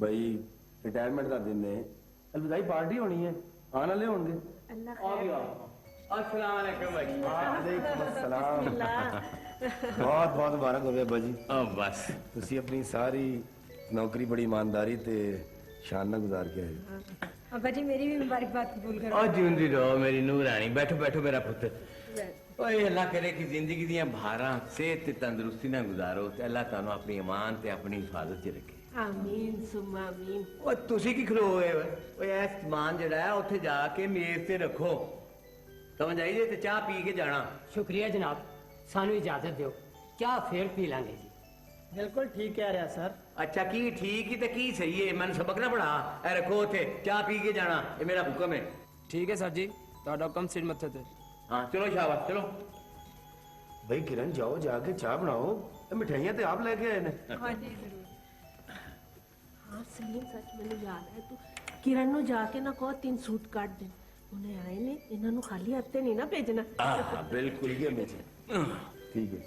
भाई रिटायरमेंट का दिन है, अलविदाई पार्टी होनी है, आने वाले होंगे। अस्सलाम वालेकुम भाई। वालेकुम अस्सलाम। बहुत बहुत मुबारक हो अब्बा जी। बस तुसी अपनी सारी नौकरी बड़ी ईमानदारी ते शान नाल गुजार के आए। अब्बा जी मेरी भी मुबारकबाद कबूल करो। और जिंदी रहो मेरी नूर रानी। बैठो बैठो मेरा पुत्र। ओए अल्लाह करे कि जिंदगी दियां भारां सेहत ते तंदुरुस्ती ना गुजारो ते अल्लाह तानू अपनी ईमान ते अपनी हिफाजत च रखे। आमीन सुम्मा आमीन। ओ तुसी की खलोए ओए ऐ समान जेड़ा है उत्थे जाके मेज ते रखो, समझ आई जे ते चाह पी के जाना। शुक्रिया जनाब, सानू इजाजत दो, चाह फिर पी लांगे जी। बिल्कुल ठीक कह रहा सर। अच्छा की ठीक ही ते की सही है, मैंने सबक ना पढ़ा। ए रखो उत्थे, चाह पी के जाना, ये मेरा हुक्म है। ठीक है सर जी, तुहाडा हुक्म सिर मत्थे ते। हाँ चलो शाबाश चलो। भाई किरण जाओ जाके चाय बनाओ, मिठाइयां तो आप लेके आए ने। हाँ जी जरूर। हाँ सलीम सच मैंने याद है तू किरण नु जाके ना कहो 3 सूट काट दे, उन्हें आए ने इन्हां नु खाली हत्थे नहीं ना भेजना। हाँ बिल्कुल ये मुझे ठीक है।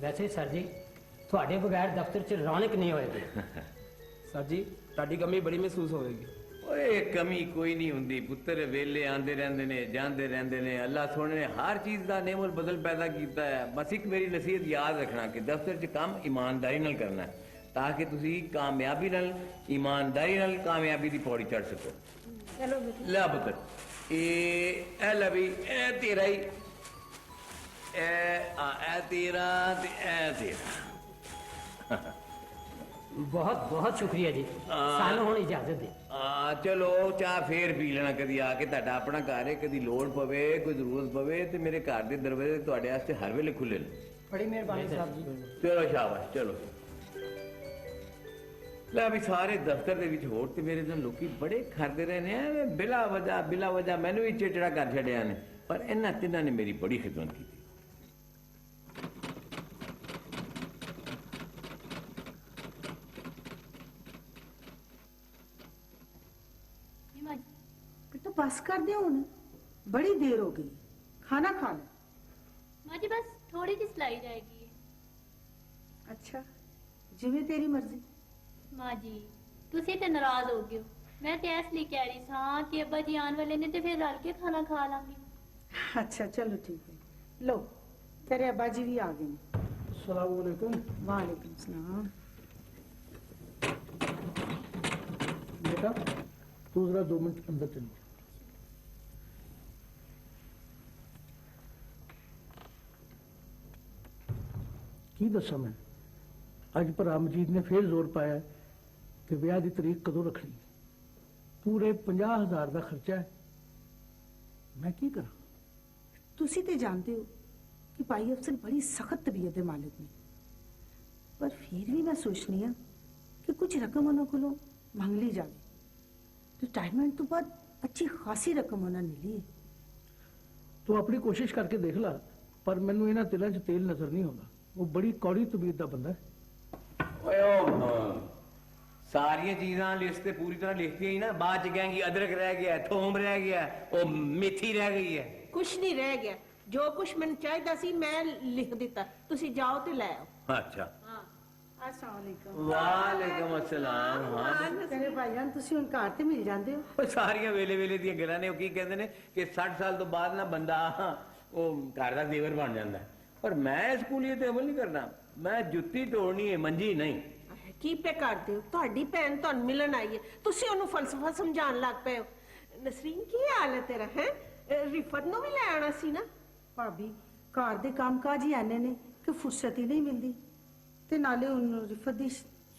वैसे सर जी थोड़े बगैर दफ्तर च रौनक नहीं होएगी। सर जी तुहाडी कमी बड़ी महसूस होएगी। ओए कमी कोई नहीं हुंदी पुत्र, वेले आंदे रहंदे ने जांदे रहंदे ने। अल्लाह सोने ने हर चीज का नेमल बदल पैदा किया है। बस एक मेरी नसीहत याद रखना कि दफ्तर च काम ईमानदारी नाल करना है, ताकि तुसी कामयाबी नाल ईमानदारी नाल कामयाबी दी पौड़ी चढ़ सको। चलो बेटा ला पुत्र ए ला भी ए तेरा ही ए तेरा ते ए तेरा। बहुत बहुत शुक्रिया जी, सानू हुण इजाजत दे। चलो चाह फिर पी लेना कदी आके, तुहाडा अपना घर है, कदी लोड़ पवे कोई जरूरत पवे ते मेरे घर दे दरवाजे तुहाडे वास्ते हर वेले खुले ने। बड़ी मेहरबानी साहब जी। चलो शाबाश चलो। लै भी सारे दफ्तर दे विच होर ते मेरे नाल लोकी बड़े खरदे रहे ने बिला वजह मैनू भी चिड़चिड़ा कर छड़िया ने, पर इन्हां तिन्हां ने मेरी बड़ी खिदमत की। तो बस कर दे हुन, बड़ी देर हो गई, खाना खा ले। माँ जी बस थोड़ी सी सिलाई जाएगी। अच्छा जिवें तेरी मर्जी। माँ जी तुसी ते नाराज हो गए हो, मैं तो इसलिए कह रही था कि अब्बा जी आने वाले ने तो फिर रल के खाना खा लांगे। अच्छा चलो ठीक है, लो तेरे अब्बा जी भी आ गए हैं। अस्सलाम वालेकुम। वालेकुम सलाम। बेटा तू जरा 2 मिनट अंदर चल। की दसा मैं अज भरा मजीद ने फिर जोर पाया कि ब्याह की तरीक कदों रखनी। पूरे 50,000 का खर्चा है, मैं की करा। तुसी ते जानते हो कि भाई अफसर बड़ी सख्त तबीयत के मालिक ने, पर फिर भी मैं सोचनी है कि कुछ रकम उन्होंने को मंग ली जाए। रिटायरमेंट तो बाद अच्छी खासी रकम उन्हें मिली है। तू अपनी कोशिश करके देख ला, पर मैनू इन्हां तिलों च तेल नजर नहीं आता। वो बड़ी कौड़ी तबीयत का बंदा है। सारिया चीजा लिस्ट ते पूरी तरह लिखती ही ना, बाद च कहेंगी अदरक रह गया, थोम रह गया, ओ मेथी रह गई है। कुछ नहीं रह गया, जो कुछ मैंने चाहिदा सी मैं लिख दिता, तुसी जाओ ते ले आओ। अच्छा हाँ अस्सलाम वालेकुम। वालेकुम अस्सलाम। हाँ तेरे भाईजान तुसी हुण घर ते मिल जांदे हो। ਉਹ ਸਾਰੀਆਂ ਵੇਲੇ ਵੇਲੇ ਦੀਆਂ ਗੱਲਾਂ ਨੇ। ਉਹ ਕੀ ਕਹਿੰਦੇ ਨੇ ਕਿ 60 ਸਾਲ ਤੋਂ ਬਾਅਦ ਨਾ ਬੰਦਾ ਉਹ ਘਰ ਦਾ ਦੇਵਰ ਬਣ ਜਾਂਦਾ ਹੈ। ਪਰ ਮੈਂ ਇਸ ਕੂਲੀਏ ਤੇ ਅਮਲ ਨਹੀਂ ਕਰਨਾ। ਮੈਂ ਜੁੱਤੀ ਤੋੜਨੀ ਹੈ, ਮੰਜੀ ਨਹੀਂ। ਕੀ ਪੇ ਕਰਦੇ ਹੋ, ਤੁਹਾਡੀ ਭੈਣ ਤੁਹਾਨੂੰ ਮਿਲਣ ਆਈ ਹੈ, ਤੁਸੀਂ ਉਹਨੂੰ ਫਲਸਫਾ ਸਮਝਾਉਣ ਲੱਗ ਪਏ ਹੋ। ਨਸਰੀਨ ਕੀ ਹਾਲ ਹੈ ਤੇਰਾ? ਹੈ ਰਿਫਤ ਨੂੰ ਵੀ ਲੈ ਆਣਾ ਸੀ ਨਾ। ਭਾਬੀ ਘਰ ਦੇ ਕੰਮਕਾਜ ਹੀ ਐਨੇ ਨੇ ਕਿ ਫੁਰਸਤ ਹੀ ਨਹੀਂ ਮਿਲਦੀ, ਤੇ ਨਾਲੇ ਹੁਣ ਰਿਫਤ ਦੀ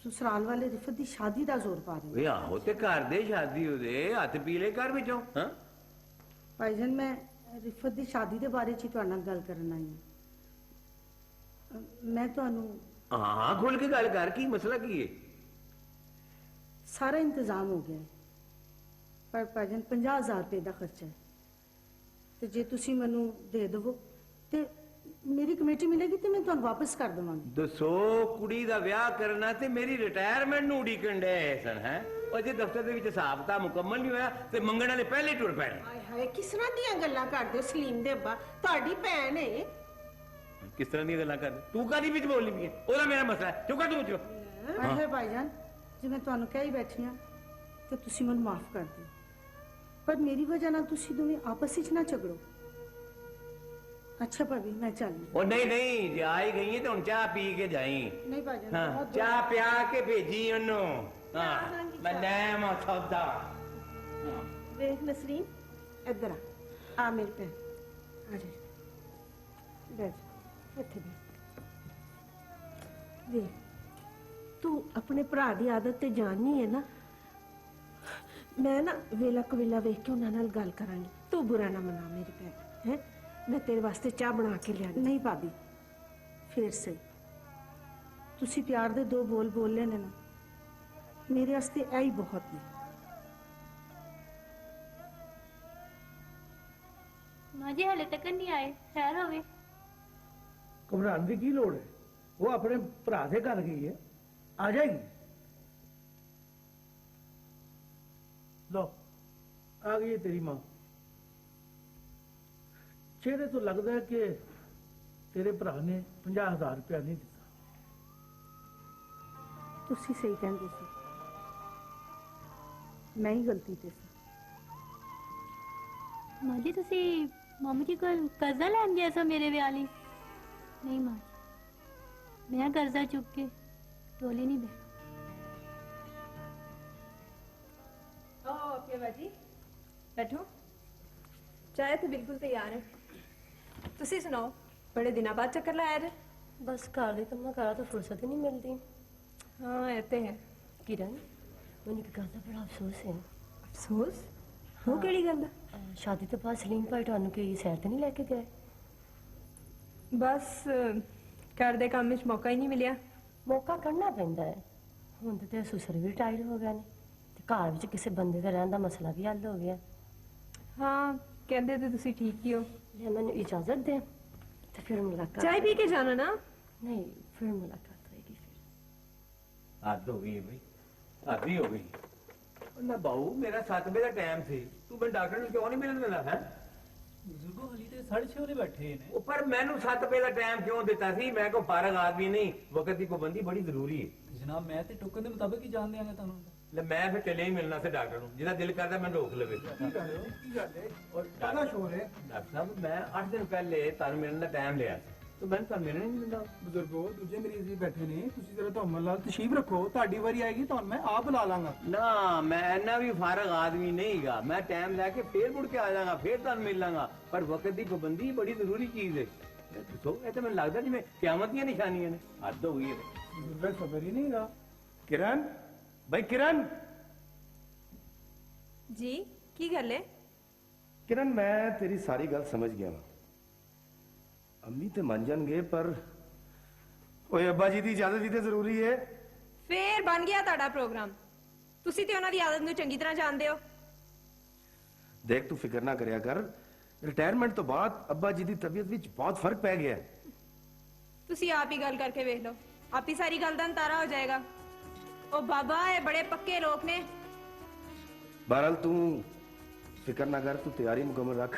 ससुराल वाले रिफत की शादी का जोर पा रहे। आहो ते घर दे शादी होदे हथ पीले कर विचों। हां भाईजान मैं रिफत की शादी के बारे च तुहाडे नाल गल करन आई हां। मैं तुहानू हां खुल के गल कर, की मसला की है? सारा इंतजाम हो गया है, पर भाईजान 50,000 रुपए का खर्चा है, तो जे तुसी मैनू दे दवो ते मेरी कमेटी मिलेगी तो मैं तुहानू वापस कर देवांगी। दसो कुड़ी दा ब्याह करना ते मेरी रिटायरमेंट नू उड़ीकण डे सन है। और जे दफ्तर दे विच हिसाब किताब मुकम्मल नहीं होया ते मंगण वाले पहले टुर पैण। हाय हाय किस तरह दी गल्लां करदे हो सलीम दे अब्बा, तुहाडी भैन है। किस तरह दी गल्लां कर? तू कादी विच बोलनी पई है? ओदा मेरा मसला है, चुका तू विच। ਹੈ ਭਾਈਜਾਨ, ਜੇ ਮੈਂ ਤੁਹਾਨੂੰ ਕਹਿ ਹੀ ਬੈਠੀ ਹਾਂ ਤੇ ਤੁਸੀਂ ਮੈਨੂੰ ਮਾਫ ਕਰ ਦਿਓ, ਪਰ ਮੇਰੀ ਵਜ੍ਹਾ ਨਾਲ ਤੁਸੀਂ ਦੋਵੇਂ ਆਪਸ ਵਿੱਚ ਨਾ ਝਗੜੋ। ਅੱਛਾ ਭਾਬੀ, ਮੈਂ ਚੱਲੀ। ਉਹ ਨਹੀਂ ਨਹੀਂ, ਜੇ ਆ ਹੀ ਗਈ ਹੈ ਤੇ ਹੁਣ ਚਾਹ ਪੀ ਕੇ ਜਾਈ। ਨਹੀਂ ਭਾਈਜਾਨ, ਹਾਂ, ਬਹੁਤ ਚਾਹ ਪਿਆ ਕੇ ਭੇਜੀ ਉਹਨੂੰ। ਹਾਂ, ਮੈਂ ਲੈ ਮਾ ਸੌਦਾ। ਵੇਖ ਨਸਰੀਨ, ਇੱਧਰ ਆ ਮੇਰੇ ਭੈਣ, ਆ ਜਾ, ਬੈਠ ਇੱਥੇ ਬੈਠ। ਵੇਖ, ਤੂੰ ਆਪਣੇ ਭਰਾ ਦੀ ਆਦਤ ਤੇ ਜਾਣਨੀ ਹੈ ਨਾ। ਮੈਂ ਨਾ ਵੇਲਾ ਕਵੇਲਾ ਵੇਖ ਕੇ ਉਹਨਾਂ ਨਾਲ ਗੱਲ ਕਰਾਂਗੀ, ਤੂੰ ਬੁਰਾ ਨਾ ਮਨਾ ਮੇਰੀ ਭੈਣ ਹੈ। ਮੈਂ ਤੇਰੇ ਵਾਸਤੇ ਚਾਹ ਬਣਾ ਕੇ ਲਿਆਂਦੀ। ਨਹੀਂ ਭਾਬੀ, ਫੇਰ ਸਹੀ, ਤੁਸੀਂ ਪਿਆਰ ਦੇ ਦੋ ਬੋਲ ਬੋਲੇ ਨੇ ਨਾ, ਮੇਰੇ ਵਾਸਤੇ ਇਹ ਹੀ ਬਹੁਤ ਨੇ। ਮਾਂ ਜੀ ਹਲੇ ਤੱਕ ਨਹੀਂ ਆਏ, ਖੈਰ ਹੋਵੇ। ਘਬਰਾਉਣ ਦੀ ਕੀ ਲੋੜ ਹੈ? ਉਹ ਆਪਣੇ ਭਰਾ ਦੇ ਘਰ ਗਈ ਹੈ, ਆ ਜਾਏਗੀ। ਲੋ, ਆ ਗਈ ਹੈ ਤੇਰੀ ਮਾਂ। ਚਿਹਰੇ ਤੋਂ ਲੱਗਦਾ ਹੈ ਕਿ ਤੇਰੇ ਭਰਾ ਨੇ 50,000 ਰੁਪਇਆ ਨਹੀਂ ਦਿੱਤਾ। ਤੁਸੀਂ ਸਹੀ ਕਹਿੰਦੇ ਸੀ, ਮੈਂ ਹੀ ਗਲਤੀ ਤੇ ਸੀ। ਮਾਂ ਜੀ ਤੁਸੀਂ ਮਾਮੂ ਜੀ ਕੋਲ ਕਰਜ਼ਾ ਲੈਣ ਗਏ ਸੋ ਮੇਰੇ ਵਿਆਹ ਲਈ? ਨਹੀਂ ਮਾਂ ਜੀ, ਮੈਂ ਕਰਜ਼ਾ ਚੁੱਕ ਕੇ ਟੋਲੀ ਨਹੀਂ ਬੈਠਾ। ओके बाजी बैठो, चाय तो बिल्कुल तैयार है। तुसी सुनाओ, बड़े दिनों बाद चक्कर लाया जे? बस घर के कम्मा करा तो फुर्सत ही नहीं मिलती। हाँ ऐते है। किरण, मैंने एक गल का बड़ा अफसोस है। अफसोस? वो केड़ी गल दा? शादी तो बाद सलीम भाई तुहानू कोई सैर ते नहीं लेके गए? बस घर दे काम विच मौका ही नहीं मिलिया। मौका करना पैंदा है। हुण ते ससुर भी रिटायर हो गए ने ते घर विच किसी बंदे दा रहन दा मसला भी हल हो गया। हाँ कहंदे ते तुसी ठीक ही हो। ले मैनू इजाजत दे ते फिर मुलाकात। चाय पी के जाना ना? नहीं, फिर मुलाकात होएगी। फिर हद हो गई है भाई, हद ही हो गई। ना बाऊ, मेरा 7 बजे का टाइम थी, तू मैं डॉक्टर ਨੂੰ ਕਿਉਂ ਨਹੀਂ ਮਿਲਣ ਦੇਣਾ ਹੈ? ਬਜ਼ੁਰਗੋ ਹਲੀ ਤੇ 6:30 ਵਜੇ ਬੈਠੇ ਨੇ। ਉਹ ਪਰ ਮੈਨੂੰ 7 ਵਜੇ ਦਾ ਟਾਈਮ ਕਿਉਂ ਦਿੱਤਾ ਸੀ? ਮੈਂ ਕੋ ਫਾਰਗ ਆਦਮੀ ਨਹੀਂ, ਵਕਤ ਦੀ ਪਾਬੰਦੀ ਬੜੀ ਜ਼ਰੂਰੀ ਹੈ। ਜਨਾਬ ਮੈਂ ਤੇ ਟੋਕਨ ਦੇ ਮੁਤਾਬਕ ਹੀ ਜਾਣ ਦਿਆਂਗਾ ਤੁਹਾਨੂੰ। ਲੈ ਮੈਂ ਫਿਰ ਚਲੇ ਹੀ ਮਿਲਣਾ ਸੀ ਡਾਕਟਰ ਨੂੰ, ਜਿਹਦਾ ਦਿਲ ਕਰਦਾ ਮੈਂ ਰੋਕ ਲਵੇ। ਕੀ ਕਰ ਰਹੇ ਹੋ? ਕੀ ਗੱਲ ਹੈ? ਔਰ ਕਾਹਦਾ ਸ਼ੋਰ ਹੈ? ਡਾਕਟਰ ਸਾਹਿਬ, ਮੈਂ 8 ਦਿਨ ਪਹਿਲੇ ਤੁਹਾਨੂੰ ਮਿਲਣ ਦਾ ਟਾਈਮ ਲਿਆ ਸੀ, ਤੇ ਮੈਨੂੰ ਤੁਹਾਨੂੰ ਮਿਲਣ ਹੀ ਨਹੀਂ ਦਿੰਦਾ। ਬਜ਼ੁਰਗੋ ਦੂਜੇ ਮਰੀਜ਼ ਵੀ ਬੈਠੇ ਨੇ, ਤੁਸੀਂ ਜਰਾ ਧੌਮਨ ਨਾਲ ਤਸ਼ਰੀਫ ਰੱਖੋ, ਤੁਹਾਡੀ ਵਾਰੀ ਆਏਗੀ ਤੁਹਾਨੂੰ ਮੈਂ ਆਪ ਬੁਲਾ ਲਾਂਗਾ। ਨਾ, ਮੈਂ ਇੰਨਾ ਵੀ ਫਾਰਗ ਆਦਮੀ ਨਹੀਂਗਾ, ਮੈਂ ਟਾਈਮ ਲੈ ਕੇ ਫੇਰ ਮੁੜ ਕੇ ਆ ਜਾਵਾਂਗਾ, ਫੇਰ ਤੁਹਾਨੂੰ ਮਿਲ ਲਾਂਗਾ। ਪਰ ਵਕਤ ਦੀ ਪਾਬੰਦੀ ਬੜੀ ਜ਼ਰੂਰੀ ਚੀਜ਼ ਹੈ। ਦੱਸੋ, ਇਹ ਤਾਂ ਮੈਨੂੰ ਲੱਗਦਾ ਜਿਵੇਂ ਕਿਆਮਤ ਦੀਆਂ ਨਿਸ਼ਾਨੀਆਂ ਨੇ। ਹੱਦ ਹੋ ਗਈ ਹੈ। ਬਜ਼ੁਰਗ ਖਬਰ ਹੀ ਨਹੀਂਗਾ। किरण, भाई किरण, जी की गल है? किरण मैं तेरी सारी गल समझ गया वा। अम्मी ते मन जाणगे, पर ओए अब्बा जी दी इजाजत भी ते जरूरी है। फिर बन गया ਤੁਹਾਡਾ प्रोग्राम। ਤੁਸੀਂ ਤੇ ਉਹਨਾਂ ਦੀ ਆਦਤ ਨੂੰ ਚੰਗੀ ਤਰ੍ਹਾਂ ਜਾਣਦੇ ਹੋ। देख, तू फिक्र ना करया कर। रिटायरमेंट तो बाद अब्बा जी दी तबीयत विच बहुत फर्क पै गया है। ਤੁਸੀਂ ਆਪ ਹੀ ਗੱਲ ਕਰਕੇ ਵੇਖ ਲਓ, ਆਪ ਹੀ ਸਾਰੀ ਗੱਲ ਦਾ ਅੰਤਾਰਾ ਹੋ ਜਾਏਗਾ। ਉਹ ਬਾਬਾ ਇਹ ਬੜੇ ਪੱਕੇ ਲੋਕ ਨੇ। बहरहाल तू फिक्र ना कर, तू तैयारी मुकम्मल रख।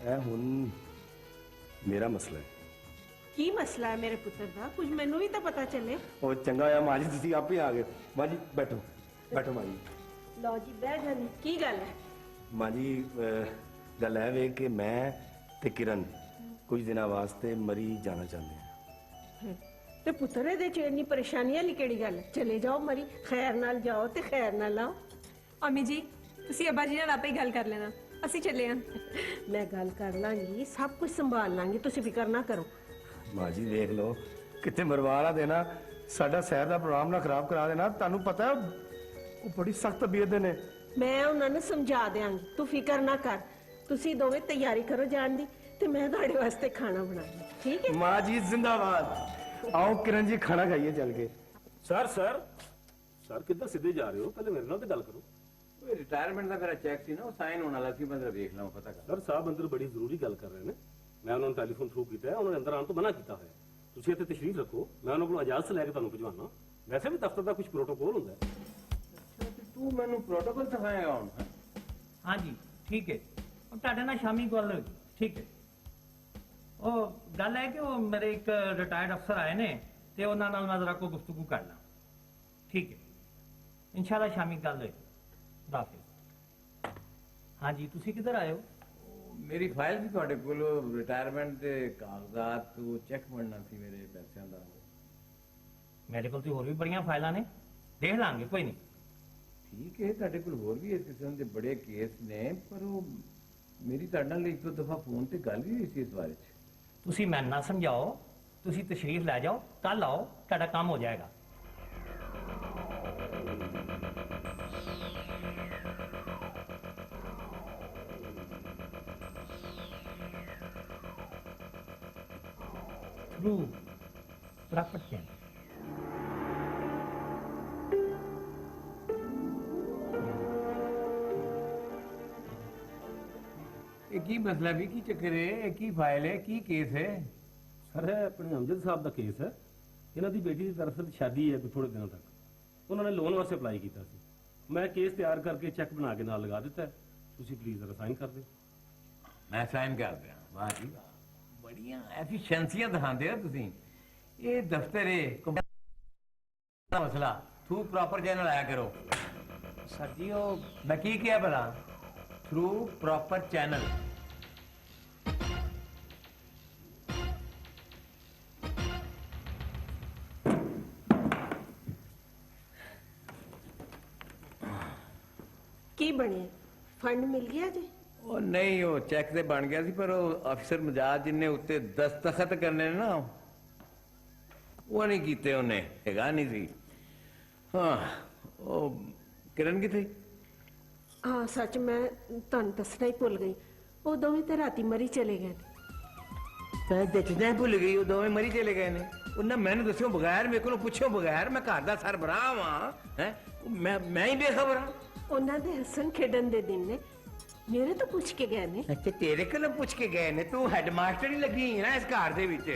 ऐ हुन मेरा मसला है। की मसला है मेरे पुत्र दा? कुछ मैनू भी तो पता चले। ओ चंगा होया मां जी तुसीं आप ही आ गए। मां जी बैठो, बैठो मां जी। लो जी बैठ जानी। की गल है? मां जी गल है वे कि मैं ते किरण कुछ दिनों वास्ते मरी जाना चाहते हैं। ते पुत्र दे च इन्नी परेशानी वाली केड़ी गल है? चले जाओ मरी, खैर नाल जाओ ते खैर नाल आओ। अम्मी जी ਤੁਸੀਂ ਅੱਬਾ ਜੀ ਨਾਲ ਆਪੇ ਹੀ ਗੱਲ ਕਰ ਲੈਣਾ, ਅਸੀਂ ਚੱਲੇ ਹਾਂ। मैं गल कर लांगी, सब कुछ संभाल लांगी, तुसी फिकर ना करो। मां जी देख लो, कितने मरवा ना देना, साडा सैर दा प्रोग्राम ना खराब करा देना। तानू पता है वो बड़ी सख्त तबीयत दे ने। मैं उन्होंने समझा देंगी, तू फिकर ना कर। तुसी दोवें तैयारी करो जान दी ते मैं तुहाडे वास्ते खाना बनाऊंगी, ठीक है? मां जी जिंदाबाद। आओ किरण जी, खाना खाइए चल के। सर सर सर किधर सीधे जा रहे हो? पहले मेरे नाल ते गल करो। ਓਏ ਰਿਟਾਇਰਮੈਂਟ ਦਾ ਮੇਰਾ ਚੈੱਕ ਸੀ ਨਾ, ਉਹ ਸਾਈਨ ਹੋਣ ਵਾਲਾ ਸੀ, ਮੈਂ ਜ਼ਰਾ ਵੇਖ ਲਵਾਂ, ਪਤਾ ਕਰ। ਸਰ ਸਾਹਿਬ ਅੰਦਰ ਬੜੀ ਜ਼ਰੂਰੀ ਗੱਲ ਕਰ ਰਹੇ ਨੇ। ਮੈਂ ਉਹਨਾਂ ਨੂੰ ਟੈਲੀਫੋਨ ਥਰੂ ਕੀਤਾ ਹੈ, ਉਹਨਾਂ ਨੇ ਅੰਦਰ ਆਉਣ ਤੋਂ ਮਨਾ ਕੀਤਾ ਹੋਇਆ। ਤੁਸੀਂ ਇੱਥੇ ਤਸ਼ਰੀਫ ਰੱਖੋ, ਮੈਂ ਉਹਨਾਂ ਕੋਲ ਇਜਾਜ਼ਤ ਲੈ ਕੇ ਤੁਹਾਨੂੰ ਭਿਜਵਾਨਾ। ਵੈਸੇ ਵੀ ਦਫ਼ਤਰ ਦਾ ਕੁਝ ਪ੍ਰੋਟੋਕੋਲ ਹੁੰਦਾ ਹੈ। ਅੱਛਾ, ਤੇ ਤੂੰ ਮੈਨੂੰ ਪ੍ਰੋਟੋਕਾਲ ਸਿਖਾਏਗਾ ਹੁਣ? हाँ जी ठीक है। और ਤੁਹਾਡੇ ਨਾਲ ਸ਼ਾਮੀ ਗੱਲ ਹੋਈ, ठीक है। ਉਹ ਗੱਲ ਹੈ ਕਿ ਉਹ ਮੇਰੇ ਇੱਕ ਰਿਟਾਇਰਡ ਅਫਸਰ ਆਏ ਨੇ ਤੇ ਉਹਨਾਂ ਨਾਲ ਮੈਂ ਜ਼ਰਾ ਕੋਈ ਗੁਫ਼ਤਗੂ ਕਰ ਲਾਂ। ਠੀਕ ਹੈ, ਇਨਸ਼ਾਅੱਲਾ ਸ਼ਾਮੀ ਗੱਲ ਹੋਏਗੀ। ਹਾਫਿਜ਼। ਹਾਂਜੀ, ਤੁਸੀਂ ਕਿੱਧਰ ਆਏ ਹੋ? ਮੇਰੀ ਫਾਈਲ ਵੀ ਤੁਹਾਡੇ ਕੋਲ ਰਿਟਾਇਰਮੈਂਟ ਦੇ ਕਾਗਜ਼ਾਤ ਤੋਂ ਚੈੱਕ ਬਣਨਾ ਸੀ ਮੇਰੇ ਪੈਸਿਆਂ ਦਾ। ਮੇਰੇ ਕੋਲ ਤੇ ਹੋਰ ਵੀ ਬੜੀਆਂ ਫਾਈਲਾਂ ਨੇ, ਦੇਖ ਲਾਂਗੇ, ਕੋਈ ਨਹੀਂ। ਠੀਕ ਹੈ, ਤੁਹਾਡੇ ਕੋਲ ਹੋਰ ਵੀ ਇਸ ਕਿਸਮ ਦੇ ਬੜੇ ਕੇਸ ਨੇ, ਪਰ ਉਹ ਮੇਰੀ ਤੁਹਾਡੇ ਨਾਲ ਇੱਕ ਦੋ ਦਫਾ ਫੋਨ ਤੇ ਗੱਲ ਵੀ ਹੋਈ ਸੀ ਇਸ ਬਾਰੇ 'ਚ। ਤੁਸੀਂ ਮੈਨੂੰ ਨਾ ਸਮਝਾਓ, ਤੁਸੀਂ ਤਸ਼ਰੀਫ ਲੈ ਜਾਓ, ਕੱਲ ਆਓ, ਤੁਹਾਡਾ ਕੰਮ ਹੋ ਜਾਏਗਾ। Through property channel. ਇਹ ਕੀ ਮਸਲਾ ਵੀ, ਕੀ ਚੱਕਰ ਹੈ, ਇਹ ਕੀ ਫਾਈਲ ਹੈ, ਕੀ ਕੇਸ ਹੈ? ਸਰ ਇਹ ਆਪਣੇ ਅਮਜਦ ਸਾਹਿਬ ਦਾ ਕੇਸ ਹੈ। ਇਹਨਾਂ ਦੀ ਬੇਟੀ ਦੀ ਦਰਅਸਲ ਸ਼ਾਦੀ ਹੈ ਕੋਈ ਥੋੜੇ ਦਿਨਾਂ ਤੱਕ। ਉਹਨਾਂ ਨੇ ਲੋਨ ਵਾਸਤੇ ਅਪਲਾਈ ਕੀਤਾ ਸੀ। ਮੈਂ ਕੇਸ ਤਿਆਰ ਕਰਕੇ ਚੈੱਕ ਬਣਾ ਕੇ ਨਾਲ ਲਗਾ ਦਿੱਤਾ ਹੈ। ਤੁਸੀਂ ਪਲੀਜ਼ ਜ਼ਰਾ ਸਾਈਨ ਕਰ ਦਿਓ। ਮੈਂ ਸਾਈਨ ਕਰ ਦਿਆਂ? ਵਾਹ ਜੀ ਵਾਹ, ਬੜੀਆਂ ਐਫੀਸ਼ੀਐਂਸੀਆਂ ਦਿਖਾਉਂਦੇ ਹੋ ਤੁਸੀਂ। ਇਹ ਦਫ਼ਤਰ ਹੈ ਮਸਲਾ ਥਰੂ ਪ੍ਰੋਪਰ ਚੈਨਲ ਆਇਆ ਕਰੋ। सर जी वो ਮੈਂ ਕੀ ਕਿਹਾ ਭਲਾ? Through proper channel. ਕੀ ਬਣਿਆ? ਫੰਡ ਮਿਲ ਗਿਆ ਜੀ? ਉਹ ਨਹੀਂ, ਉਹ ਚੈੱਕ ਤੇ ਬਣ ਗਿਆ ਸੀ, ਪਰ ਉਹ ਅਫਸਰ ਮਜਾਜ ਜਿੰਨੇ ਉੱਤੇ ਦਸਤਖਤ ਕਰਨੇ ਨੇ ਨਾ, ਉਹ ਨਹੀਂ ਕੀਤੇ ਉਹਨੇ, ਹੈਗਾ ਨਹੀਂ ਸੀ। ਹਾਂ, ਉਹ ਕਿਰਨ ਕਿੱਥੇ? ਹਾਂ ਸੱਚ, ਮੈਂ ਤੁਹਾਨੂੰ ਦੱਸਣਾ ਹੀ ਭੁੱਲ ਗਈ। ਉਹ ਦੋਵੇਂ ਤੇ ਰਾਤੀ ਮਰੀ ਚਲੇ ਗਏ ਨੇ। ਮੈਂ ਦੱਸਣਾ ਭੁੱਲ ਗਈ, ਉਹ ਦੋਵੇਂ ਮਰੀ ਚਲੇ ਗਏ ਨੇ। ਉਹਨਾਂ ਮੈਨੂੰ ਦੱਸਿਓ ਬਗੈਰ, ਮੇਰੇ ਕੋਲੋਂ ਪੁੱਛਿਓ ਬਗੈਰ। ਮੈਂ ਘਰ ਦਾ ਸਰਬਰਾਹ ਵਾਂ, ਹੈ ਮੈਂ ਹੀ ਬੇਖਬਰ ਹਾਂ। ਉਹਨਾਂ ਦੇ ਹੱਸਣ ਖੇਡਣ ਦੇ ਦਿਨ ਨੇ, ਮੇਰੇ ਤੋਂ ਪੁੱਛ ਕੇ ਗਏ ਨੇ। ਅੱਛਾ, ਤੇਰੇ ਕੋਲੋਂ ਪੁੱਛ ਕੇ ਗਏ ਨੇ? ਤੂੰ ਹੈਡਮਾਸਟਰ ਹੀ ਲੱਗੀ ਹੈ ਨਾ ਇਸ ਘਰ ਦੇ ਵਿੱਚ।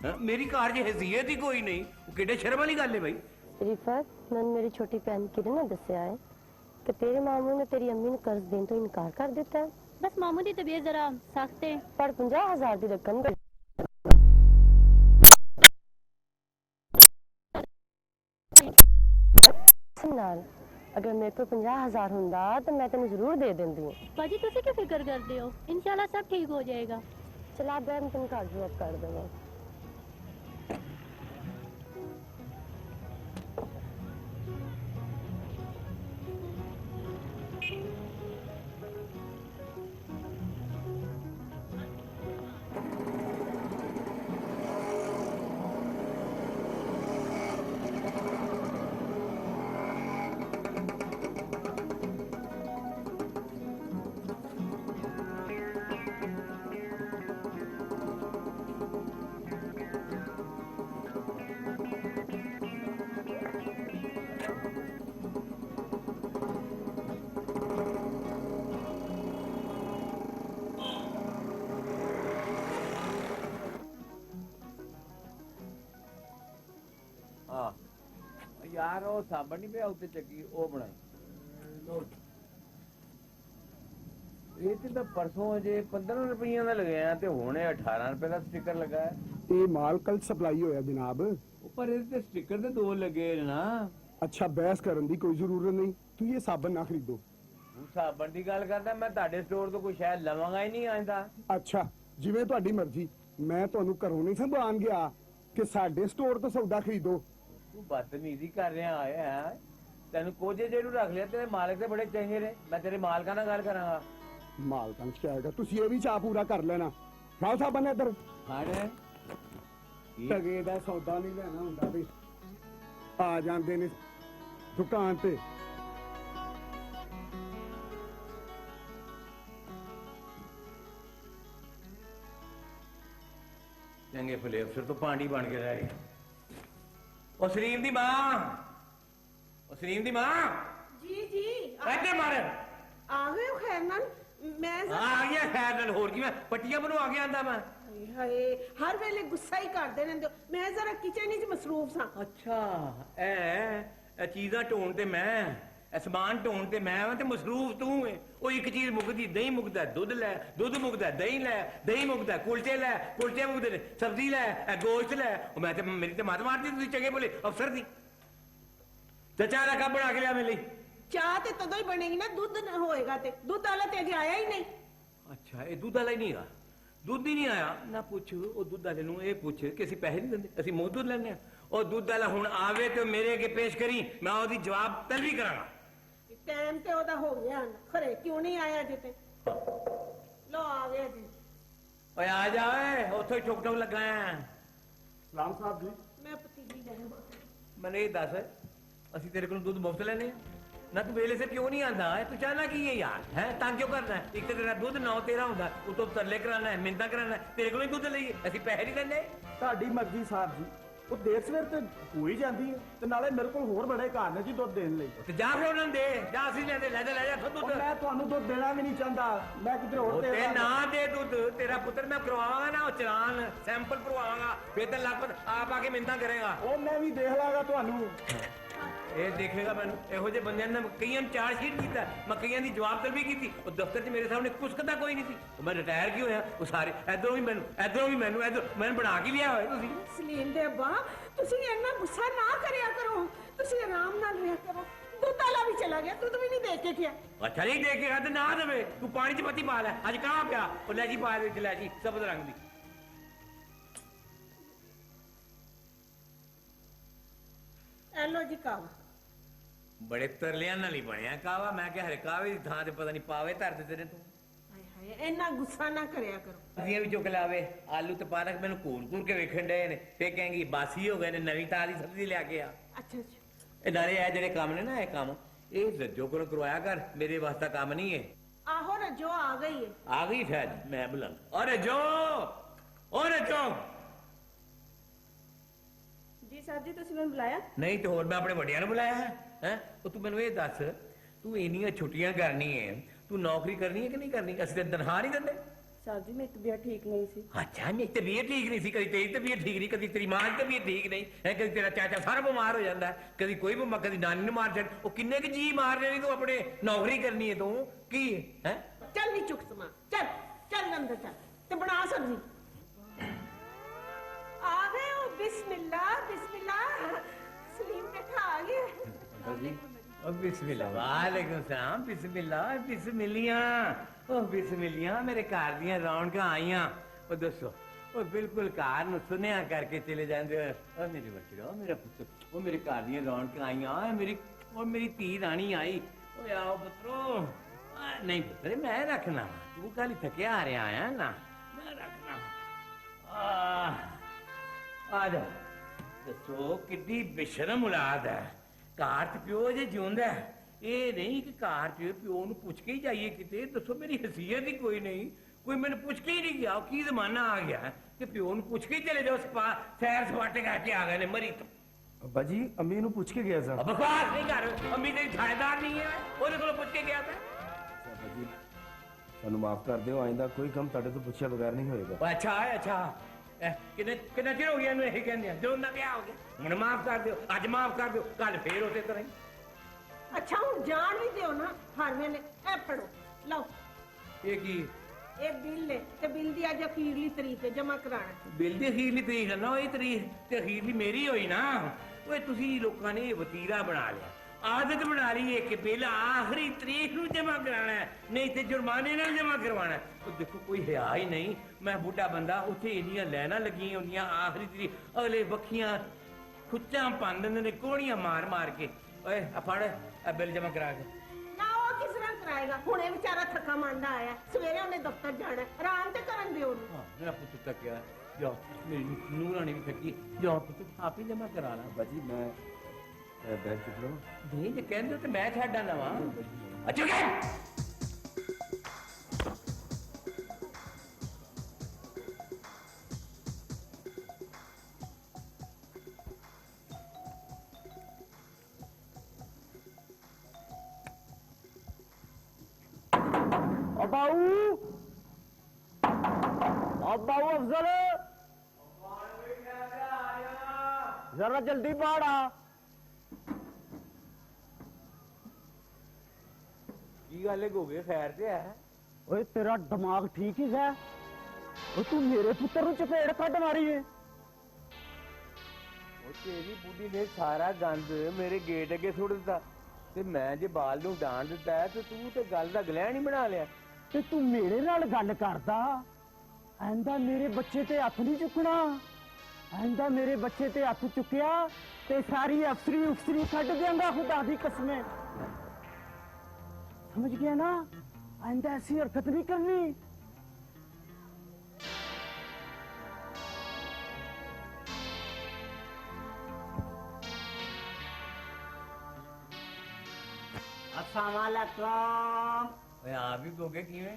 ਹਾਂ, ਮੇਰੀ ਘਰ 'ਚ ਹੈਸੀਅਤ ਹੀ ਕੋਈ ਨਹੀਂ। ਉਹ ਕਿੱਡੇ ਸ਼ਰਮ ਵਾਲੀ ਗੱਲ ਹੈ ਬਈ। रिफत, मैंने मेरी छोटी बहन किरण ने दसिया है कि तेरे मामू ने तेरी अम्मी ने कर्ज देने तो इनकार कर दिता है। बस मामू की तबीयत जरा सख्त है। पर 50,000 की रकम नाल अगर मेरे को 50,000 हुंदा तो मैं तेन जरूर दे देंदी। बाजी तुसी क्यों फिक्र करते हो? इंशाल्लाह सब ठीक हो जाएगा। चला बहन तेन घर ड्रॉप कर देगा। ਹਾਂ ਯਾਰ, ਉਹ ਸਾਬਣ ਨਹੀਂ ਪਿਆ ਉੱਤੇ ਚੱਕੀ, ਉਹ ਬਣਾਈ। ਇਹ ਤੇ ਮੈਂ ਪਰਸੋਂ ਅਜੇ 15 ਰੁਪਈਆਂ ਦਾ ਲਗਾਇਆ ਤੇ ਹੁਣੇ 18 ਰੁਪਏ ਦਾ ਸਟicker ਲਗਾਇਆ। ਇਹ ਮਾਲ ਕੱਲ ਸਪਲਾਈ ਹੋਇਆ ਜਨਾਬ। ਉੱਪਰ ਇਹਦੇ ਤੇ ਸਟicker ਤੇ 2 ਲੱਗੇ ਨੇ ਨਾ। ਅੱਛਾ, ਬਹਿਸ ਕਰਨ ਦੀ ਕੋਈ ਜ਼ਰੂਰਤ ਨਹੀਂ। ਤੂੰ ਇਹ ਸਾਬਣ ਨਾ ਖਰੀਦੋ। ਤੂੰ ਸਾਬਣ ਦੀ ਗੱਲ ਕਰਦਾ, ਮੈਂ ਤੁਹਾਡੇ ਸਟੋਰ ਤੋਂ ਕੋਈ ਸ਼ਾਇਦ ਲਵਾਂਗਾ ਹੀ ਨਹੀਂ ਆਂਦਾ। ਅੱਛਾ, ਜਿਵੇਂ ਤੁਹਾਡੀ ਮਰਜ਼ੀ। ਮੈਂ ਤੁਹਾਨੂੰ ਘਰੋਂ ਨਹੀਂ ਸੰਭਾਣ ਗਿਆ ਕਿ ਸਾਡੇ ਸਟੋਰ ਤੋਂ ਸੌਦਾ ਖਰੀਦੋ। ਤੂੰ ਬਦਤਮੀਜ਼ੀ ਕਰ ਰਿਹਾ ਹੈ। ਤੈਨੂੰ ਕੋਝੇ ਜਿਹਨੂੰ ਰੱਖ ਲਿਆ, ਤੇਰੇ ਮਾਲਕ ਤੇ ਬੜੇ ਚੰਗੇ ਨੇ। ਮੈਂ ਤੇਰੇ ਮਾਲਕਾਂ ਨਾਲ ਗੱਲ ਕਰਾਂਗਾ। ਮਾਲਕਾਂ ਚ ਆਏਗਾ, ਤੁਸੀਂ ਇਹ ਵੀ ਚਾਹ ਪੂਰਾ ਕਰ ਲੈਣਾ। ਖਾਓ ਸਾਬਣ ਇੱਧਰ। ਹਾਂ, ਟਗੇ ਦਾ ਸੌਦਾ ਨਹੀਂ ਲੈਣਾ ਹੁੰਦਾ ਵੀ ਆ ਜਾਂਦੇ ਨੇ ਦੁਕਾਨ ਤੇ। ਚੰਗੇ ਭਲੇ ਅਫਸਰ ਤੋਂ ਪਾਂਡੀ ਬਣ ਕੇ ਰਹਿ ਗਏ। ਉਹ ਸਲੀਮ ਦੀ ਮਾਂ, ਉਹ ਸਲੀਮ ਦੀ ਮਾਂ। ਜੀ ਜੀ ਇੱਥੇ ਮਾਰ। ਆ ਗਏ ਹੋ ਖੈਰ ਨਾਲ? ਮੈਂ ਆ ਗਿਆ ਖੈਰ ਨਾਲ, ਹੋਰ ਕੀ। ਮੈਂ ਪੱਟੀਆਂ ਬਣਵਾ ਕੇ ਆਂਦਾ ਮੈਂ। ਹਾਏ, ਹਰ ਵੇਲੇ ਗੁੱਸਾ ਹੀ ਕਰਦੇ ਰਹਿੰਦੇ ਹੋ। ਮੈਂ ਜ਼ਰਾ ਕਿਚਨ ਵਿੱਚ ਮਸਰੂਫ ਸਾਂ। ਅੱਛਾ, ਇਹ ਚੀਜ਼ਾਂ ਢੋਣ ਤੇ ਮੈਂ, ਅਸਮਾਨ ਢੋਣ ਤੇ ਮੈਂ ਵਾਂ ਤੇ ਮਸਰੂਫ ਤੂੰ ਏ। ਉਹ ਇੱਕ ਚੀਜ਼ ਮੁੱਕਦੀ, ਦਹੀਂ ਮੁੱਕਦਾ ਦੁੱਧ ਲੈ, ਦੁੱਧ ਮੁੱਕਦਾ ਦਹੀਂ ਲੈ, ਦਹੀਂ ਮੁੱਕਦਾ ਕੁਲਚੇ ਲੈ, ਕੁਲਚੇ ਮੁੱਕਦੇ ਨੇ ਸਬਜ਼ੀ ਲੈ, ਇਹ ਗੋਸ਼ਤ ਲੈ। ਉਹ ਮੈਂ ਤੇ ਮੇਰੀ ਤੇ ਮੱਤ ਮਾਰਦੀ, ਤੁਸੀਂ ਚੰਗੇ ਬੋਲੇ ਅਫਸਰ ਦੀ। ਤੇ ਚਾਹ ਦਾ ਕੱਪ ਬਣਾ ਕੇ ਲਿਆ ਮੇਰੇ ਲਈ। ਚਾਹ ਤੇ ਤਦੋਂ ਹੀ ਬਣੇਗੀ ਨਾ, ਦੁੱਧ ਹੋਏਗਾ ਤੇ ਦੁੱਧ ਵਾਲਾ ਤੇ ਅਜੇ ਆਇਆ ਹੀ ਨਹੀਂ। ਅੱਛਾ, ਇਹ ਦੁੱਧ ਵਾਲਾ ਹੀ ਨਹੀਂ ਹੈਗਾ, ਦੁੱਧ ਹੀ ਨਹੀਂ ਆਇਆ ਨਾ। ਪੁੱਛ ਉਹ ਦੁੱਧ ਵਾਲੇ ਨੂੰ, ਇਹ ਪੁੱਛ ਕਿ ਅਸੀਂ ਪੈਸੇ ਨਹੀਂ ਦਿੰਦੇ, ਅਸੀਂ ਮੁੱਖ ਦੁੱਧ ਲੈਂਦੇ ਆ। ਉਹ ਦੁੱਧ ਵਾਲਾ ਹੁਣ ਆਵੇ ਤੇ ਮੇਰੇ ਅੱਗੇ ਪੇਸ਼ ਕਰੀ, ਮੈਂ ਉਹਦੀ ਜਵਾਬ ਤਲਬੀ ਕਰਾਂਗਾ। ਟਾਈਮ ਤੇ ਉਹਦਾ ਹੋ ਗਿਆ, ਖਰੇ ਕਿਉਂ ਨਹੀਂ ਆਇਆ ਅਜੇ ਤੇ? ਲੋ ਆ ਗਿਆ ਜੀ। ਓਏ ਆ ਜਾ ਓਏ, ਉੱਥੋਂ ਹੀ ਠੁਕ ਠੁਕ ਲੱਗਾ ਆ। ਸਲਾਮ ਸਾਹਿਬ ਜੀ। ਮੈਂ ਪਤੀਲੀ ਲੈਣਾ। ਮੈਨੂੰ ਇਹ ਦੱਸ, ਅਸੀਂ ਤੇਰੇ ਕੋਲ ਦੁੱਧ ਮੁਫਤ ਲੈਨੇ ਆ ਨਾ? ਤੂੰ ਵੇਲੇ ਸੇ ਕਿਉਂ ਨਹੀਂ ਆਂਦਾ? ਤੂੰ ਚਾਹਨਾ ਕੀ ਹੈ ਯਾਰ? ਹੈ ਤਾਂ ਕਿਉਂ ਕਰਨਾ? ਇੱਕ ਤੇ ਤੇਰਾ ਦੁੱਧ ਨਾ ਤੇਰਾ ਹੁੰਦਾ, ਉਤੋਂ ਤਰਲੇ ਕਰਾਣਾ ਹੈ, ਮਿੰਤਾ ਕਰਾਣਾ, ਤੇਰੇ ਕੋਲੋਂ ਹੀ ਦੁੱਧ ਲਈਏ, ਅਸੀਂ ਪੈਸੇ ਨਹੀਂ ਲੈਂਦੇ। ਤੁਹਾਡੀ ਮਰਜ਼ੀ ਸਾਹਿਬ ਜੀ, ਉਹ ਦੇਰ ਸਵੇਰ ਤੇ ਹੋ ਹੀ ਜਾਂਦੀ ਹੈ, ਤੇ ਨਾਲੇ ਮੇਰੇ ਕੋਲ ਹੋਰ ਬੜੇ ਘਰ ਨੇ ਜੀ ਦੁੱਧ ਦੇਣ ਲਈ। ਤੇ ਜਾ ਫਿਰ ਉਹਨਾਂ ਨੂੰ ਦੇ, ਜਾ ਅਸੀਂ ਲੈਂਦੇ ਲੈ ਜਾ ਦੁੱਧ। ਮੈਂ ਤੁਹਾਨੂੰ ਦੁੱਧ ਦੇਣਾ ਵੀ ਨਹੀਂ ਚਾਹੁੰਦਾ, ਮੈਂ ਕਿਤੇ ਹੋਰ ਤੇ ਦੇ ਨਾ ਦੇ ਦੁੱਧ, ਤੇਰਾ ਪੁੱਤਰ ਮੈਂ ਕਰਵਾਵਾਂਗਾ ਨਾ, ਉਹ ਚਲਾਨ ਸੈਂਪਲ ਭਰਵਾਵਾਂਗਾ, ਫਿਰ ਤੇ ਲੱਖ ਆਪ ਆ ਕੇ ਮਿੰਤਾ ਕਰੇਗਾ। ਉਹ ਮੈਂ ਵੀ ਦੇਖ ਲਾਂਗਾ ਤੁਹਾਨੂੰ। ਇਹ ਦੇਖੇਗਾ ਮੈਨੂੰ, ਇਹੋ ਜਿਹੇ ਬੰਦਿਆਂ ਨੇ ਕਈਆਂ ਨੂੰ ਚਾਰਜ ਸ਼ੀਟ ਕੀਤਾ, ਮੈਂ ਕਈਆਂ ਦੀ ਜਵਾਬ ਤਲਬੀ ਕੀਤੀ। ਉਹ ਦਫ਼ਤਰ 'ਚ ਮੇਰੇ ਸਾਹਮਣੇ ਕੁਸਕਦਾ ਕੋਈ ਨਹੀਂ ਸੀ। ਉਹ ਮੈਂ ਰਿਟਾਇਰ ਕੀ ਹੋਇਆ, ਉਹ ਸਾਰੇ ਇਧਰੋਂ ਵੀ ਮੈਨੂੰ, ਇਧਰੋਂ ਵੀ ਮੈਨੂੰ, ਮੈਨੂੰ ਬਣਾ ਕੇ ਲਿਆ ਹੋਇਆ ਤੁਸੀਂ। ਸਲੀਮ ਦੇ ਅੱਬਾ, ਤੁਸੀਂ ਇੰਨਾ ਗੁੱਸਾ ਨਾ ਕਰਿਆ ਕਰੋ, ਤੁਸੀਂ ਆਰਾਮ ਨਾਲ ਰਿਹਾ ਕਰੋ। ਦੁੱਧ ਵਾਲਾ ਵੀ ਚਲਾ ਗਿਆ, ਦੁੱਧ ਵੀ ਨਹੀਂ ਦੇ ਕੇ ਗਿਆ। ਅੱਛਾ ਨਹੀਂ ਦੇ ਕੇ ਤੇ ਨਾ ਦੇਵੇ, ਤੂੰ ਪਾਣੀ 'ਚ ਪੱਤੀ ਪਾ ਲੈ। ਅੱਜ ਕਹਾਂ ਪਿਆ ਉਹ ਲੈ ਜੀ, ਪਾ ਦੇ ਲੈ ਜੀ, ਸਬਜ਼ ਰੰਗ ਦੀ। ਐਲੋ ਜੀ ਕਾਵਾ। ਬੜੇ ਤਰਲਿਆਂ ਨਾਲ ਹੀ ਬਣਿਆ ਕਾਵਾ। ਮੈਂ ਕਿਹਾ ਹਰੇ ਕਾਵੇ ਦੀ ਥਾਂ ਤੇ ਪਤਾ ਨਹੀਂ ਪਾਵੇ ਧਰ ਦਿੱਤੇ ਨੇ ਤੂੰ। ਹਾਏ ਹਾਏ, ਇੰਨਾ ਗੁੱਸਾ ਨਾ ਕਰਿਆ ਕਰੋ। ਸਬਜ਼ੀਆਂ ਵੀ ਚੁੱਕ ਲਾਵੇ, ਆਲੂ ਤੇ ਪਾਲਕ ਮੈਨੂੰ ਘੂਰ ਕੇ ਵੇਖਣ ਡਏ ਨੇ, ਤੇ ਕਹੇਂਗੀ ਬਾਸੀ ਹੋ ਗਏ ਨੇ, ਨਵੀਂ ਤਾਜ਼ੀ ਸਬਜ਼ੀ ਲਿਆ ਕੇ ਆ। ਅੱਛਾ ਅੱਛਾ। ਇਹ ਨਾਲੇ ਇਹ ਜਿਹੜੇ ਕੰਮ ਨੇ ਨਾ, ਇਹ ਕੰਮ ਇਹ ਰੱਜੋ ਕੋਲ ਕਰਵਾਇਆ ਕਰ, ਮੇਰੇ ਵਾਸਤੇ ਕੰਮ ਨਹੀਂ ਹੈ। ਆਹੋ ਰੱਜੋ ਆ ਗਈ ਹੈ। ਆ ਗਈ ਸ਼ਾਇਦ, ਮੈਂ ਬੁਲਾ। ਓਰੇ ਜੋ, ਓਰੇ ਜੋ। ਜੀ ਸਾਹਿਬ ਜੀ, ਤੁਸੀਂ ਮੈਨੂੰ ਬੁਲਾਇਆ? ਨਹੀਂ ਤੇ ਹੋਰ ਮੈਂ ਆਪਣੇ ਵੱਡਿਆਂ ਨੂੰ ਬੁਲਾਇਆ ਹੈ। ਉਹ ਤੂੰ ਮੈਨੂੰ ਇਹ ਦੱਸ, ਤੂੰ ਇੰਨੀਆਂ ਛੁੱਟੀਆਂ ਕਰਨੀ ਹੈ, ਤੂੰ ਨੌਕਰੀ ਕਰਨੀ ਹੈ ਕਿ ਨਹੀਂ ਕਰਨੀ? ਅਸੀਂ ਤੇ ਤਨਖਾਹ ਨਹੀਂ ਦਿੰਦੇ। ਸਾਹਿਬ ਜੀ ਮੇਰੀ ਤਬੀਅਤ ਠੀਕ ਨਹੀਂ ਸੀ। ਅੱਛਾ, ਮੇਰੀ ਤਬੀਅਤ ਠੀਕ ਨਹੀਂ ਸੀ, ਕਦੀ ਤੇਰੀ ਤਬੀਅਤ ਠੀਕ ਨਹੀਂ, ਕਦੀ ਤੇਰੀ ਮਾਂ ਦੀ ਤਬੀਅਤ ਠੀਕ ਨਹੀਂ ਹੈ, ਕਦੀ ਤੇਰਾ ਚਾਚਾ ਸਾਰਾ ਬਿਮਾਰ ਹੋ ਜਾਂਦਾ, ਕਦੀ ਕੋਈ ਬਿਮਾਰ, ਕਦੀ ਨਾਨੀ ਨੂੰ ਮਾਰ ਛੱਡ। ਉਹ ਕਿੰਨੇ ਕੁ ਜੀ ਮਾਰਨੇ ਨੇ, ਤੂੰ ਆਪਣੇ ਨੌਕਰੀ ਕਰਨੀ ਹੈ ਤੂੰ ਕੀ ਹੈ? ਚੱਲ ਨਹੀਂ ਚੁੱਕ ਸਮਾਂ, ਚੱਲ ਚੱਲ ਅੰਦਰ ਚੱਲ ਤੇ ਬਣਾ ਸਬਜ਼ੀ। ਆ ਗਏ ਹੋ? ਬਿਸਮਿल्ला बिस्मिल्ला। सलीम बेटा आ गया जी। ओ बिस्मिल्लाह, वालेकुम सलाम। बिस्मिल्लाह, बिस्मिल्लियां, ओ बिस्मिल्लियां, मेरे घर दियां रौनकां आईयां। ओ दसो, ओ बिल्कुल घर नु सुनिया करके चले जांदे हो। ओ मेरे बच्चे, ओ मेरा पुत्र, ओ मेरे घर दियां रौनकां आईयां। ओ मेरी धी रानी आई। ओ आओ पुत्रो। नहीं पुत्र, मैं रखना, तू कल थकिया आ रहा है ना, मैं रखना। आ जा। दसो किड्डी बेशरम औलाद है, घर च प्यो जे जिउंदा है, ये नहीं कि घर च प्यो नूं पुछ के ही जाइए किते। दसो मेरी हैसियत ही कोई नहीं, कोई मैंने पुछ के ही नहीं गया। की जमाना आ गया है कि प्यो नूं पुछ के ही चले जाओ, सैर सपाटे करके आ गए ने मरी तो। अब्बा जी, अम्मी नूं पुछ के गया सा। बकवास नहीं कर, अम्मी तेरी थानेदार नहीं है, ਉਹਦੇ ਕੋਲੋਂ ਪੁੱਛ ਕੇ ਗਿਆ था। अब्बा जी ਸਾਨੂੰ ਮਾਫ ਕਰ ਦਿਓ, ਆਇੰਦਾ ਕੋਈ ਕੰਮ ਤੁਹਾਡੇ ਤੋਂ ਪੁੱਛਿਆ ਬਗੈਰ ਨਹੀਂ ਹੋਏਗਾ। अच्छा है, अच्छा ਕਿੰਨਾ ਚਿਰ ਹੋ ਗਿਆ ਇਹਨੂੰ ਇਹ ਕਹਿੰਦੇ ਆ, ਜਦੋਂ ਦਾ ਵਿਆਹ ਹੋ ਗਿਆ। ਹੁਣ ਮਾਫ ਕਰ ਦਿਓ, ਅੱਜ ਮਾਫ ਕਰ ਦਿਓ, ਕੱਲ ਫੇਰ ਉਸੇ ਤਰ੍ਹਾਂ ਹੀ। ਅੱਛਾ ਹੁਣ ਜਾਣ ਵੀ ਦਿਓ ਨਾ ਹਰ ਵੇਲੇ। ਇਹ ਫੜੋ ਲਓ, ਇਹ ਕੀ? ਇਹ ਬਿੱਲ ਹੈ ਤੇ ਬਿੱਲ ਦੀ ਅੱਜ ਅਖੀਰਲੀ ਤਰੀਕ ਹੈ, ਜਮਾ ਕਰਾਣਾ। ਬਿੱਲ ਦੀ ਅਖੀਰਲੀ ਤਰੀਕ ਹੈ ਨਾ, ਇਹ ਤਰੀਕ ਤੇ ਅਖੀਰਲੀ ਮੇਰੀ ਹੋਈ ਨਾ। ਓਏ ਤੁਸੀਂ ਲੋਕਾਂ ਨੇ ਵਤੀਰਾ ਬਣਾ ਲਿਆ, ਆਦਤ ਬਣਾ ਲਈ ਹੈ ਕਿ ਬਿੱਲ ਆਖਰੀ ਤਰੀਕ ਨੂੰ ਜਮਾ ਕਰਾਣਾ ਹੈ, ਨਹੀਂ ਤੇ ਜੁਰਮਾਨੇ ਨਾਲ ਜਮਾ ਕਰਵਾਣਾ। ਉਹ ਦੇਖੋ ਕੋਈ ਹਿਆ ਹੀ ਨਹੀਂ, ਮੈਂ ਬੁੱਢਾ ਬੰਦਾ, ਉੱਥੇ ਇੰਨੀਆਂ ਲਾਈਨਾਂ ਲੱਗੀਆਂ ਹੁੰਦੀਆਂ ਆਖਰੀ ਤਰੀਕ, ਅਗਲੇ ਵੱਖੀਆਂ ਖੁੱਚਾਂ ਭੰਨ ਦਿੰਦੇ ਨੇ ਕੋਹਣੀਆਂ ਮਾਰ ਮਾਰ ਕੇ। ਓਏ ਆ ਫੜ, ਆ ਬਿੱਲ ਜਮਾ ਕਰਾ ਕੇ। ਨਾ ਉਹ ਕਿਸ ਤਰ੍ਹਾਂ ਕਰਾਏਗਾ? ਹੁਣੇ ਵਿਚਾਰਾ ਥੱਕਾ ਮੰਦਾ ਆਇਆ, ਸਵੇਰੇ ਉਹਨੇ ਦਫ਼ਤਰ ਜਾਣਾ, ਆਰਾਮ ਤੇ ਕਰਨ ਦਿਓ ਉਹਨੂੰ। ਮੇਰਾ ਪੁੱਤ ਥੱਕਿਆ, ਜਾ ਮੇਰੀ ਨੂਰਾਨੀ ਵੀ ਥੱਕੀ, ਜਾ ਪੁੱਤ ਆਪ ਹੀ ਜਮਾ ਕਰਾ ਲਾ। अब्बा जी मैं बैग चुक लो। ਨਹੀਂ ਜੇ ਕਹਿੰਦੇ ਤੇ ਮੈਂ ਛੱਡ ਆਣਾ ਵਾ। ਅੱਛਾ ਕਿ बाबू अफजल, जरा जल्दी बाढ़ आ। ਕੀ ਗੱਲ ਹੈ ਗੋਗੇ ਖੈਰ ਤੇ ਹੈ ਓਏ ਤੇਰਾ ਦਿਮਾਗ ਠੀਕ ਹੀ ਹੈ ਓ ਤੂੰ ਮੇਰੇ ਪੁੱਤਰ ਨੂੰ ਚਪੇੜ ਕੱਢ ਮਾਰੀ ਏ ਉਹ ਤੇਰੀ ਬੁੱਢੀ ਨੇ ਸਾਰਾ ਗੰਦ ਮੇਰੇ ਗੇਟ ਅੱਗੇ ਸੁੱਟ ਦਿੱਤਾ ਤੇ ਮੈਂ ਜੇ ਬਾਲ ਨੂੰ ਡਾਂਟ ਦਿੱਤਾ ਤੇ ਤੂੰ ਤੇ ਗੱਲ ਦਾ ਗਲਹਿ ਨਹੀਂ ਬਣਾ ਲਿਆ ਤੇ ਤੂੰ ਮੇਰੇ ਨਾਲ ਗੱਲ ਕਰਦਾ ਆਂਦਾ ਮੇਰੇ ਬੱਚੇ ਤੇ ਹੱਥ ਨਹੀਂ ਚੁੱਕਣਾ ਆਂਦਾ ਮੇਰੇ ਬੱਚੇ ਤੇ ਹੱਥ ਚੁੱਕਿਆ ਤੇ ਸਾਰੀ ਅਫਸਰੀ ਕੱਢ ਦਿਆਂਗਾ ਖੁਦਾ ਦੀ ਕਸਮੇ ਸਮਝ ਗਿਆ ਨਾ ਆਂਦਾ ਐਸੀ ਹਰਕਤ ਨਹੀਂ ਕਰਨੀ अस्सलामुअलैकुम ਓਏ ਆ ਵੀ ਗੋਗੇ ਕਿਵੇਂ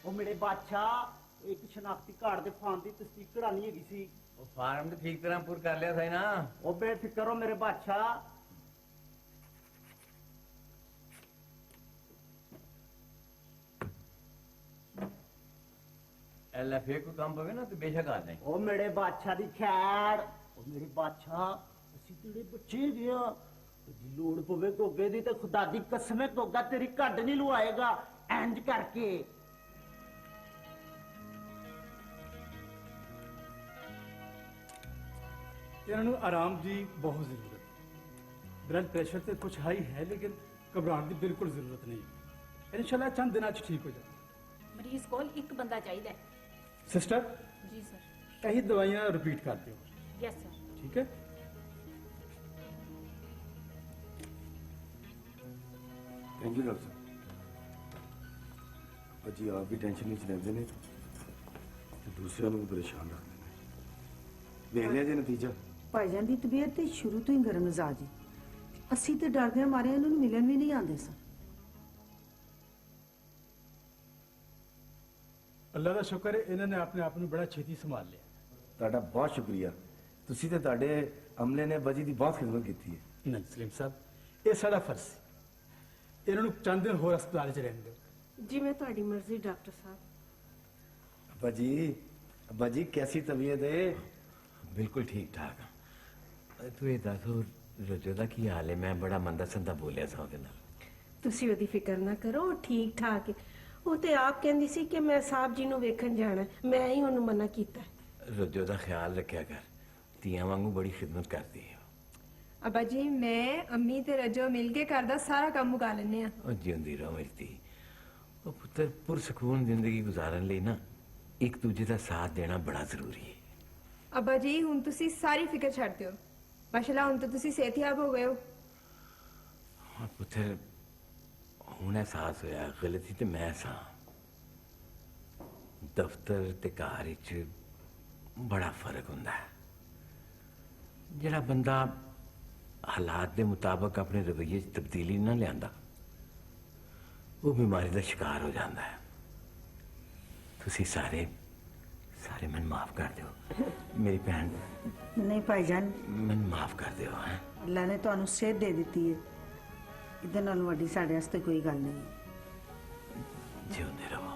ਉਹ ਮੇਰੇ ਬਾਦਸ਼ਾਹ ਇੱਕ ਸ਼ਨਾਖਤੀ ਕਾਰਡ ਦੇ ਫਾਰਮ ਦੀ ਤਸਦੀਕ ਕਰਾਣੀ ਹੈਗੀ ਸੀ ਉਹ ਫਾਰਮ ਤੇ ਠੀਕ ਤਰ੍ਹਾਂ ਪੂਰ ਕਰ ਲਿਆ ਸੀ ਨਾ ਉਹ ਬੇਫਿਕਰ ਹੋ ਮੇਰੇ ਬਾਦਸ਼ਾਹ ਐਲਾ ਫੇਰ ਕੋਈ ਕੰਮ ਪਵੇ ਨਾ ਤੇ ਬੇਸ਼ੱਕ ਆ ਜਾਏ ਉਹ ਮੇਰੇ ਬਾਦਸ਼ਾਹ ਦੀ ਖੈਰ ਉਹ ਮੇਰੇ ਬਾਦਸ਼ਾਹ ਅਸੀਂ ਤੇਰੇ ਬੱਚੇ ਗਿਆ ਜੀ ਲੋੜ ਪਵੇ ਗੋਗੇ ਦੀ ਤੇ ਖੁਦਾ ਦੀ ਕਸਮ ਹੈ ਗੋਗਾ ਤੇਰੀ ਘੱਟ ਨਹੀਂ ਲਵਾਏਗਾ ਇੰਜ ਕਰਕੇ ਇਹਨਾਂ ਨੂੰ ਆਰਾਮ ਦੀ ਬਹੁਤ ਜ਼ਰੂਰਤ ਹੈ ਬਲੱਡ ਪ੍ਰੈਸ਼ਰ ਤੇ ਕੁਝ ਹਾਈ ਹੈ ਲੇਕਿਨ ਘਬਰਾਉਣ ਦੀ ਬਿਲਕੁਲ ਜ਼ਰੂਰਤ ਨਹੀਂ ਇਨਸ਼ਾਅੱਲਾ ਚੰਦ ਦਿਨਾਂ 'ਚ ਠੀਕ ਹੋ ਜਾਏ ਮਰੀਜ਼ ਕੋਲ ਇੱਕ ਬੰਦਾ ਚਾਹੀਦਾ ਹੈ ਸਿਸਟਰ ਜੀ ਸਰ ਇਹੀ ਦਵਾਈਆਂ ਰਿਪੀਟ ਕਰ ਦਿਓ ਯੈਸ ਸਰ ਠੀਕ ਹੈ ਥੈਂਕ ਯੂ ਡਾਕਟਰ ਅਜੀ ਆਪ ਵੀ ਟੈਨਸ਼ਨ ਵਿੱਚ ਰਹਿੰਦੇ ਨੇ ਤੇ ਦੂਸਰਿਆਂ ਨੂੰ ਵੀ ਪਰੇਸ਼ਾਨ ਰੱਖਦੇ ਨੇ ਵੇਖ ਲਿਆ ਜੇ ਨਤੀਜਾ ਭਾਈਜਾਨ ਦੀ ਤਬੀਅਤ ਤੇ ਸ਼ੁਰੂ ਤੋਂ ਹੀ ਗਰਮ ਮਿਜ਼ਾਜ ਹੈ ਅਸੀਂ ਤੇ ਡਰਦੇ ਮਾਰੇ ਇਹਨਾਂ ਨੂੰ ਮਿਲਣ ਵੀ ਨਹੀਂ ਆਉਂਦੇ ਸਨ ਅੱਲਾ ਦਾ ਸ਼ੁਕਰ ਹੈ ਇਹਨਾਂ ਨੇ ਆਪਣੇ ਆਪ ਨੂੰ ਬੜਾ ਛੇਤੀ ਸੰਭਾਲ ਲਿਆ ਤੁਹਾਡਾ ਬਹੁਤ ਸ਼ੁਕਰੀਆ ਤੁਸੀਂ ਤੇ ਤੁਹਾਡੇ ਅਮਲੇ ਨੇ ਬਾਜੀ ਦੀ ਬਹੁਤ ਖਿਦਮਤ ਕੀਤੀ ਹੈ ਨਹੀਂ ਸਲੀਮ ਸਾਹਿਬ ਇਹ ਸਾਡਾ ਫਰਜ਼ ਸੀ ਇਹਨਾਂ ਨੂੰ ਚੰਦ ਦਿਨ ਹੋਰ ਹਸਪਤਾਲ 'ਚ ਰਹਿਣ ਦਿਓ ਜਿਵੇਂ ਤੁਹਾਡੀ ਮਰਜ਼ੀ ਡਾਕਟਰ ਸਾਹਿਬ ਅੱਬਾ ਜੀ ਕੈਸੀ ਤਬੀਅਤ ਹੈ ਬਿਲਕੁਲ ਠੀਕ ਠਾਕ ਤੂੰ ਇਹ ਦੱਸ ਰਜੋ ਦਾ ਕੀ ਹਾਲ ਹੈ ਮੈਂ ਬੜਾ ਮੰਦਾ ਸੰਦਾ ਬੋਲਿਆ ਸਾਂ ਉਹਦੇ ਨਾਲ ਤੁਸੀਂ ਉਹਦੀ ਫਿਕਰ ਨਾ ਕਰੋ ਉਹ ਠੀਕ ਠਾਕ ਹੈ ਉਹ ਤੇ ਆਪ ਕਹਿੰਦੀ ਸੀ ਕਿ ਮੈਂ ਸਾਹਿਬ ਜੀ ਨੂੰ ਵੇਖਣ ਜਾਣਾ ਮੈਂ ਹੀ ਉਹਨੂੰ ਮਨਾ ਕੀਤਾ ਰਜੋ ਦਾ ਖਿਆਲ ਰੱਖਿਆ ਕਰ ਧੀਆਂ ਵਾਂਗੂ ਬੜੀ ਖਿਦਮਤ ਕਰਦੀ ਹੈ ਅੱਬਾ ਜੀ ਮੈਂ ਅੰਮੀ ਤੇ ਰਜੋ ਮਿਲ ਕੇ ਘਰ ਦਾ ਸਾਰਾ ਕੰਮ ਮੁਕਾ ਲੈਂਦੇ ਆ ਉਹ ਜਿਉਂਦੀ ਰਹੋ ਮੇਰੀ ਧੀ ਉਹ ਪੁੱਤਰ ਪੁਰਸਕੂਨ ਜ਼ਿੰਦਗੀ ਗੁਜ਼ਾਰਨ ਲਈ ਨਾ ਇੱਕ ਦੂਜੇ ਦਾ ਸਾਥ ਦੇਣਾ ਬੜਾ ਜ਼ਰੂਰੀ ਹੈ ਅੱਬਾ ਜੀ ਹੁਣ ਤੁਸੀਂ ਸਾਰੀ ਫਿਕਰ ਛੱਡ ਦਿਓ ਮਾਸ਼ਾਅੱਲਾ ਹੁਣ ਤਾਂ ਤੁਸੀਂ ਸਿਹਤਯਾਬ ਹੋ ਗਏ ਹੋ ਹਾਂ ਪੁੱਤਰ ਹੁਣ ਅਹਿਸਾਸ ਹੋਇਆ ਗਲਤੀ ਤੇ ਮੈਂ ਸਾਂ ਦਫ਼ਤਰ ਤੇ ਘਰ ਵਿੱਚ ਬੜਾ ਫਰਕ ਹੁੰਦਾ ਹੈ ਜਿਹੜਾ ਬੰਦਾ ਹਾਲਾਤ ਦੇ ਮੁਤਾਬਕ ਆਪਣੇ ਰਵੱਈਏ 'ਚ ਤਬਦੀਲੀ ਨਾ ਲਿਆਂਦਾ ਉਹ ਬਿਮਾਰੀ ਦਾ ਸ਼ਿਕਾਰ ਹੋ ਜਾਂਦਾ ਹੈ ਤੁਸੀਂ ਸਾਰੇ ਮੈਨੂੰ ਮਾਫ ਕਰ ਦਿਓ ਮੇਰੀ ਭੈਣ ਨਹੀਂ ਭਾਈਜਾਨ ਮੈਨੂੰ ਮਾਫ ਕਰ ਦਿਓ ਹੈ ਅੱਲਾ ਨੇ ਤੁਹਾਨੂੰ ਸਿਹਤ ਦੇ ਦਿੱਤੀ ਹੈ ਇਹਦੇ ਨਾਲ ਵੱਡੀ ਸਾਡੇ ਵਾਸਤੇ ਕੋਈ ਗੱਲ ਨਹੀਂ ਜਿਉਂਦੇ ਰਹੋ